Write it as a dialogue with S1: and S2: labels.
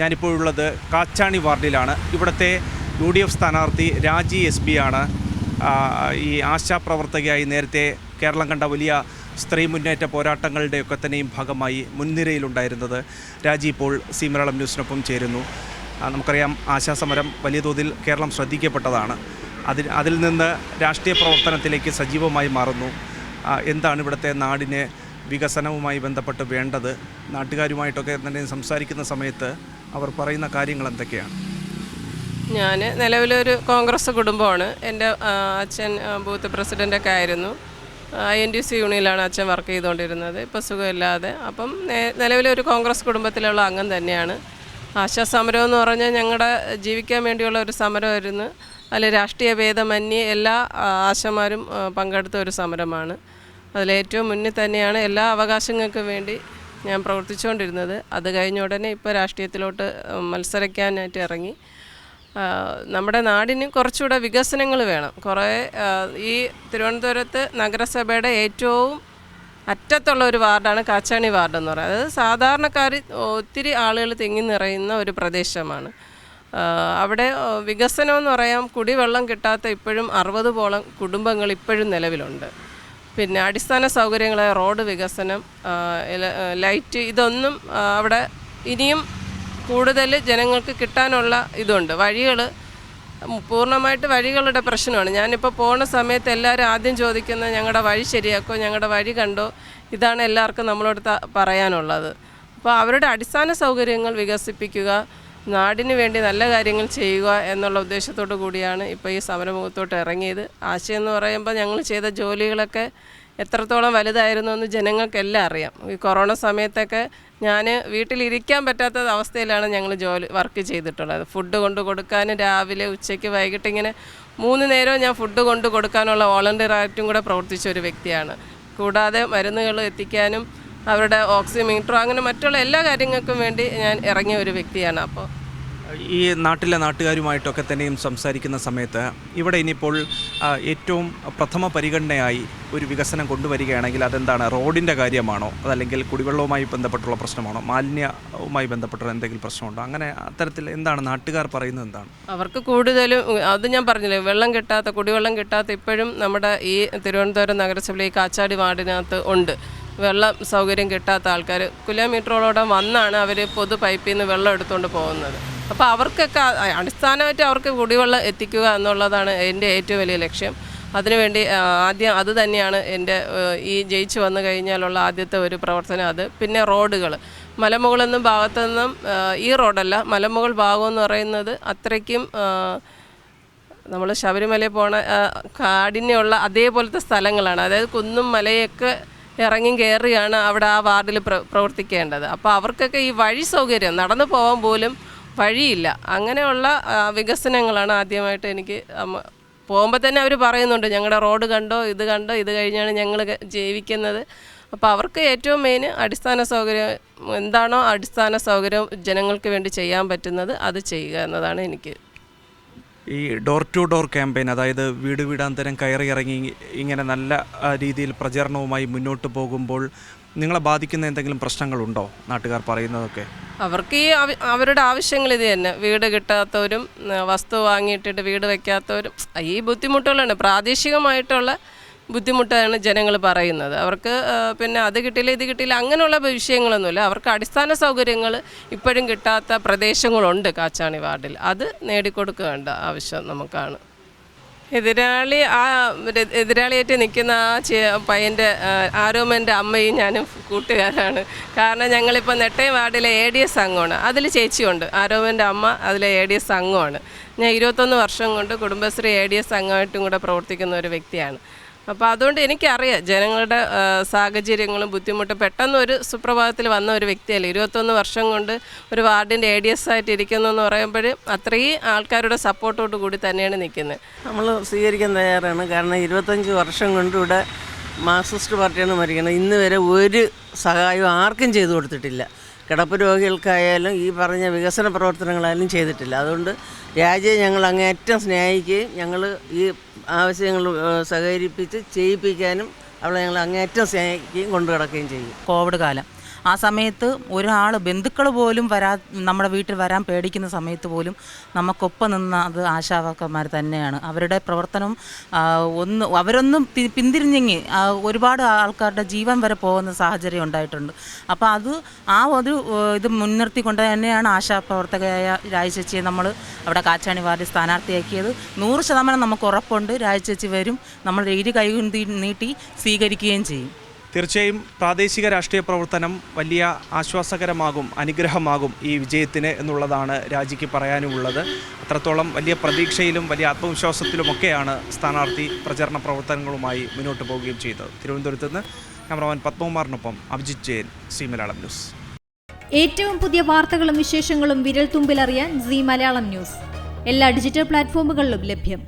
S1: ഞാനിപ്പോഴുള്ളത് കാച്ചാണി വാർഡിലാണ്. ഇവിടുത്തെ UDF സ്ഥാനാർത്ഥി രാജി SB ആണ്. ഈ ആശാപ്രവർത്തകയായി നേരത്തെ കേരളം കണ്ട വലിയ സ്ത്രീ മുന്നേറ്റ പോരാട്ടങ്ങളുടെയൊക്കെ തന്നെയും ഭാഗമായി മുൻനിരയിലുണ്ടായിരുന്നത്. രാജി ഇപ്പോൾ സി മലയാളം ന്യൂസിനൊപ്പം ചേരുന്നു. നമുക്കറിയാം, ആശാസമരം വലിയ തോതിൽ കേരളം ശ്രദ്ധിക്കപ്പെട്ടതാണ്. അതിൽ നിന്ന് രാഷ്ട്രീയ പ്രവർത്തനത്തിലേക്ക് സജീവമായി മാറുന്നു. എന്താണ് ഇവിടുത്തെ നാടിന് വികസനവുമായി ബന്ധപ്പെട്ട് വേണ്ടത്? നാട്ടുകാരുമായിട്ടൊക്കെ തന്നെ സംസാരിക്കുന്ന സമയത്ത് അവർ പറയുന്ന കാര്യങ്ങൾ എന്തൊക്കെയാണ്?
S2: ഞാൻ നിലവിലൊരു കോൺഗ്രസ് കുടുംബമാണ്. എൻ്റെ അച്ഛൻ ബൂത്ത് പ്രസിഡൻ്റൊക്കെ ആയിരുന്നു. INTC യൂണിയനിലാണ് അച്ഛൻ വർക്ക് ചെയ്തുകൊണ്ടിരുന്നത്. ഇപ്പോൾ സുഖമില്ലാതെ. അപ്പം നിലവിലൊരു കോൺഗ്രസ് കുടുംബത്തിലുള്ള അംഗം തന്നെയാണ്. ആശാസമരം എന്ന് പറഞ്ഞാൽ ഞങ്ങളുടെ ജീവിക്കാൻ വേണ്ടിയുള്ള ഒരു സമരമായിരുന്നു. അതിൽ രാഷ്ട്രീയ ഭേദമന്യേ എല്ലാ ആശമാരും പങ്കെടുത്ത ഒരു സമരമാണ്. അതിലേറ്റവും മുന്നിൽ തന്നെയാണ് എല്ലാ അവകാശങ്ങൾക്കും വേണ്ടി ഞാൻ പ്രവർത്തിച്ചുകൊണ്ടിരുന്നത്. അത് കഴിഞ്ഞ ഉടനെ ഇപ്പോൾ രാഷ്ട്രീയത്തിലോട്ട് മത്സരിക്കാനായിട്ട് ഇറങ്ങി. നമ്മുടെ നാടിന് കുറച്ചുകൂടെ വികസനങ്ങൾ വേണം. കുറേ ഈ തിരുവനന്തപുരത്ത് നഗരസഭയുടെ ഏറ്റവും അറ്റത്തുള്ള ഒരു വാർഡാണ് കാച്ചാണി വാർഡെന്ന് പറയുന്നത്. അതായത് സാധാരണക്കാർ ഒത്തിരി ആളുകൾ തിങ്ങി നിറയുന്ന ഒരു പ്രദേശമാണ്. അവിടെ വികസനമെന്ന് പറയാം, കുടിവെള്ളം കിട്ടാത്ത ഇപ്പോഴും 60 കുടുംബങ്ങൾ ഇപ്പോഴും നിലവിലുണ്ട്. പിന്നെ അടിസ്ഥാന സൗകര്യങ്ങളായ റോഡ് വികസനം, ലൈറ്റ്, ഇതൊന്നും അവിടെ ഇനിയും കൂടുതൽ ജനങ്ങൾക്ക് കിട്ടാനുള്ള ഇതുണ്ട്. വഴികൾ പൂർണ്ണമായിട്ട് വഴികളുടെ പ്രശ്നമാണ്. ഞാനിപ്പോൾ പോകുന്ന സമയത്ത് എല്ലാവരും ആദ്യം ചോദിക്കുന്നത് ഞങ്ങളുടെ വഴി ശരിയാക്കോ, ഞങ്ങളുടെ വഴി കണ്ടോ, ഇതാണ് എല്ലാവർക്കും നമ്മളോട് പറയാനുള്ളത്. അപ്പോൾ അവരുടെ അടിസ്ഥാന സൗകര്യങ്ങൾ വികസിപ്പിക്കുക, നാടിന് വേണ്ടി നല്ല കാര്യങ്ങൾ ചെയ്യുക എന്നുള്ള ഉദ്ദേശത്തോടു കൂടിയാണ് ഇപ്പോൾ ഈ സമരമുഖത്തോട്ട് ഇറങ്ങിയത്. ആശയമെന്ന് പറയുമ്പോൾ ഞങ്ങൾ ചെയ്ത ജോലികളൊക്കെ എത്രത്തോളം വലുതായിരുന്നു എന്ന് ജനങ്ങൾക്കെല്ലാം അറിയാം. ഈ കൊറോണ സമയത്തൊക്കെ ഞാൻ വീട്ടിലിരിക്കാൻ പറ്റാത്ത അവസ്ഥയിലാണ് ഞങ്ങൾ വർക്ക് ചെയ്തിട്ടുള്ളത്. ഫുഡ് കൊണ്ട് കൊടുക്കാനും രാവിലെ ഉച്ചയ്ക്ക് വൈകിട്ട് ഇങ്ങനെ 3 നേരവും ഞാൻ ഫുഡ് കൊണ്ട് കൊടുക്കാനുള്ള വോളണ്ടിയറായിട്ടും കൂടെ പ്രവർത്തിച്ച ഒരു വ്യക്തിയാണ്. കൂടാതെ മരുന്നുകൾ എത്തിക്കാനും അവരുടെ ഓക്സിമീറ്റർ അങ്ങനെ മറ്റുള്ള എല്ലാ കാര്യങ്ങൾക്കും വേണ്ടി ഞാൻ ഇറങ്ങിയ ഒരു വ്യക്തിയാണ്. അപ്പോൾ
S1: ഈ നാട്ടിലെ നാട്ടുകാരുമായിട്ടൊക്കെ തന്നെയും സംസാരിക്കുന്ന സമയത്ത് ഇവിടെ ഇനിയിപ്പോൾ ഏറ്റവും പ്രഥമ പരിഗണനയായി ഒരു വികസനം കൊണ്ടുവരികയാണെങ്കിൽ അതെന്താണ്? റോഡിൻ്റെ കാര്യമാണോ, അതല്ലെങ്കിൽ കുടിവെള്ളവുമായി ബന്ധപ്പെട്ടുള്ള പ്രശ്നമാണോ, മാലിന്യവുമായി ബന്ധപ്പെട്ടുള്ള എന്തെങ്കിലും പ്രശ്നമുണ്ടോ? അങ്ങനെ അത്തരത്തിൽ എന്താണ് നാട്ടുകാർ പറയുന്നത്? എന്താണ്
S2: അവർക്ക് കൂടുതലും അത് ഞാൻ പറഞ്ഞില്ലേ, കുടിവെള്ളം കിട്ടാത്ത ഇപ്പോഴും നമ്മുടെ ഈ തിരുവനന്തപുരം നഗരസഭയിലെ ഈ കാച്ചാടി വാർഡിനകത്ത് ഉണ്ട്. വെള്ളം സൗകര്യം കിട്ടാത്ത ആൾക്കാർ കിലോമീറ്ററോളം വന്നാണ് അവർ പൊതു പൈപ്പിൽ നിന്ന് വെള്ളം എടുത്തുകൊണ്ട് പോകുന്നത്. അപ്പോൾ അവർക്കൊക്കെ അടിസ്ഥാനമായിട്ട് അവർക്ക് കുടിവെള്ളം എത്തിക്കുക എന്നുള്ളതാണ് എൻ്റെ ഏറ്റവും വലിയ ലക്ഷ്യം. അതിനുവേണ്ടി ആദ്യം അത് തന്നെയാണ് എൻ്റെ ഈ ജയിച്ചു വന്നു കഴിഞ്ഞാലുള്ള ആദ്യത്തെ ഒരു പ്രവർത്തനം. അത് പിന്നെ റോഡുകൾ, മലമുകളെന്നും ഭാഗത്തു നിന്നും ഈ റോഡല്ല, മലമുകൾ ഭാഗമെന്ന് പറയുന്നത് അത്രയ്ക്കും നമ്മൾ ശബരിമലയിൽ പോണ കാടിനുള്ള അതേപോലത്തെ സ്ഥലങ്ങളാണ്. അതായത് കുന്നും മലയൊക്കെ ഇറങ്ങി കയറിയാണ് അവിടെ ആ വാർഡിൽ പ്രവർത്തിക്കേണ്ടത്. അപ്പോൾ അവർക്കൊക്കെ ഈ വഴി സൗകര്യം, നടന്നു പോകാൻ പോലും വഴിയില്ല. അങ്ങനെയുള്ള വികസനങ്ങളാണ് ആദ്യമായിട്ട് എനിക്ക് പോകുമ്പോൾ തന്നെ അവർ പറയുന്നുണ്ട്, ഞങ്ങളുടെ റോഡ് കണ്ടോ, ഇത് കണ്ടോ, ഇത് കഴിഞ്ഞാണ് ഞങ്ങൾ ജീവിക്കുന്നത്. അപ്പോൾ അവർക്ക് ഏറ്റവും മെയിൻ അടിസ്ഥാന സൗകര്യം എന്താണോ, അടിസ്ഥാന സൗകര്യം ജനങ്ങൾക്ക് വേണ്ടി ചെയ്യാൻ പറ്റുന്നത് അത് ചെയ്യുക എന്നതാണ് എനിക്ക്.
S1: ഈ ഡോർ ടു ഡോർ ക്യാമ്പയിൻ, അതായത് വീട് വീടാന്തരം കയറി ഇറങ്ങി ഇങ്ങനെ നല്ല രീതിയിൽ പ്രചരണവുമായി മുന്നോട്ട് പോകുമ്പോൾ നിങ്ങളെ ബാധിക്കുന്ന എന്തെങ്കിലും പ്രശ്നങ്ങളുണ്ടോ? നാട്ടുകാർ പറയുന്നതൊക്കെ
S2: അവർക്ക് ഈ അവരുടെ ആവശ്യങ്ങൾ ഇത് തന്നെ. വീട് കിട്ടാത്തവരും വസ്തു വാങ്ങിയിട്ടിട്ട് വീട് വയ്ക്കാത്തവരും ഈ ബുദ്ധിമുട്ടുകളാണ്, പ്രാദേശികമായിട്ടുള്ള ബുദ്ധിമുട്ടാണ് ജനങ്ങൾ പറയുന്നത്. അവർക്ക് പിന്നെ അത് കിട്ടിയില്ല ഇത് കിട്ടിയില്ല അങ്ങനെയുള്ള വിഷയങ്ങളൊന്നുമില്ല. അവർക്ക് അടിസ്ഥാന സൗകര്യങ്ങൾ ഇപ്പോഴും കിട്ടാത്ത പ്രദേശങ്ങളുണ്ട് കാച്ചാണി വാർഡിൽ. അത് നേടിക്കൊടുക്കേണ്ട ആവശ്യം നമുക്കാണ്. എതിരാളിയായിട്ട് നിൽക്കുന്ന പയ്യൻ്റെ ആരോമൻ്റെ അമ്മയും ഞാനും കൂട്ടുകാരാണ്. കാരണം ഞങ്ങളിപ്പോൾ നെട്ടയം വാർഡിലെ ADS അംഗമാണ്. അതിൽ ചേച്ചിയുണ്ട്, ആരോമൻ്റെ അമ്മ അതിലെ ADS അംഗമാണ്. ഞാൻ 21 വർഷം കൊണ്ട് കുടുംബശ്രീ ADS അംഗമായിട്ടും കൂടെ പ്രവർത്തിക്കുന്ന ഒരു വ്യക്തിയാണ്. അപ്പോൾ അതുകൊണ്ട് എനിക്കറിയാം ജനങ്ങളുടെ സാഹചര്യങ്ങളും ബുദ്ധിമുട്ടും. പെട്ടെന്ന് ഒരു സുപ്രഭാതത്തിൽ വന്ന ഒരു വ്യക്തിയല്ല. 21 വർഷം കൊണ്ട് ഒരു വാർഡിൻ്റെ ADS ആയിട്ട് ഇരിക്കുന്നു എന്ന് പറയുമ്പോൾ അത്രയും ആൾക്കാരുടെ സപ്പോർട്ടോട് കൂടി തന്നെയാണ് നിൽക്കുന്നത്.
S3: നമ്മൾ സ്വീകരിക്കാൻ തയ്യാറാണ്. കാരണം 25 വർഷം കൊണ്ട് ഇവിടെ മാർക്സിസ്റ്റ് പാർട്ടിയാണ് ഭരിക്കുന്നത്. ഇന്ന് വരെ ഒരു സഹായവും ആർക്കും ചെയ്തു കൊടുത്തിട്ടില്ല. കിടപ്പ് രോഗികൾക്കായാലും ഈ പറഞ്ഞ വികസന പ്രവർത്തനങ്ങളായാലും ചെയ്തിട്ടില്ല. അതുകൊണ്ട് രാജ്യം ഞങ്ങൾ അങ്ങേയറ്റം സ്നേഹിക്കുകയും ഞങ്ങൾ ഈ ആവശ്യങ്ങൾ സഹകരിപ്പിച്ച് ചെയ്യിപ്പിക്കാനും അവളെ ഞങ്ങൾ അങ്ങേയറ്റം സ്നേഹിക്കുകയും കൊണ്ടു കിടക്കുകയും ചെയ്യും.
S4: കോവിഡ് കാലം ആ സമയത്ത് ഒരാൾ ബന്ധുക്കൾ പോലും നമ്മുടെ വീട്ടിൽ വരാൻ പേടിക്കുന്ന സമയത്ത് പോലും നമുക്കൊപ്പം നിന്ന അത് ആശാവർക്കർമാർ തന്നെയാണ്. അവരുടെ പ്രവർത്തനം അവരൊന്നും പിന്തിരിഞ്ഞെങ്കിൽ ഒരുപാട് ആൾക്കാരുടെ ജീവൻ വരെ പോകുന്ന സാഹചര്യം ഉണ്ടായിട്ടുണ്ട്. അപ്പോൾ അത് ആ ഒരു ഇത് മുൻനിർത്തിക്കൊണ്ട് തന്നെയാണ് ആശാപ്രവർത്തകയായ രാജചേച്ചിയെ നമ്മൾ അവിടെ കാച്ചാണി വാർഡിൽ സ്ഥാനാർത്ഥിയാക്കിയത്. 100% നമുക്ക് ഉറപ്പുണ്ട് രാജചേച്ചി വരും, നമ്മൾ ഇരു കൈ നീട്ടി സ്വീകരിക്കുകയും ചെയ്യും.
S1: തീർച്ചയായും പ്രാദേശിക രാഷ്ട്രീയ പ്രവർത്തനം വലിയ ആശ്വാസകരമാകും, അനുഗ്രഹമാകും ഈ വിജയത്തിന് എന്നുള്ളതാണ് രാജിക്ക് പറയാനുമുള്ളത്. അത്രത്തോളം വലിയ പ്രതീക്ഷയിലും വലിയ ആത്മവിശ്വാസത്തിലുമൊക്കെയാണ് സ്ഥാനാർത്ഥി പ്രചരണ പ്രവർത്തനങ്ങളുമായി മുന്നോട്ട് പോവുകയും ചെയ്തത്. തിരുവനന്തപുരത്ത് നിന്ന് ക്യാമറമാൻ പത്മകുമാറിനൊപ്പം അഭിജിത്ത് ജയൻ, സി മലയാളം ന്യൂസ്.
S5: ഏറ്റവും പുതിയ വാർത്തകളും വിശേഷങ്ങളും വിരൽ തുമ്പിലറിയാൻ സി മലയാളം ന്യൂസ് എല്ലാ ഡിജിറ്റൽ പ്ലാറ്റ്ഫോമുകളിലും ലഭ്യം.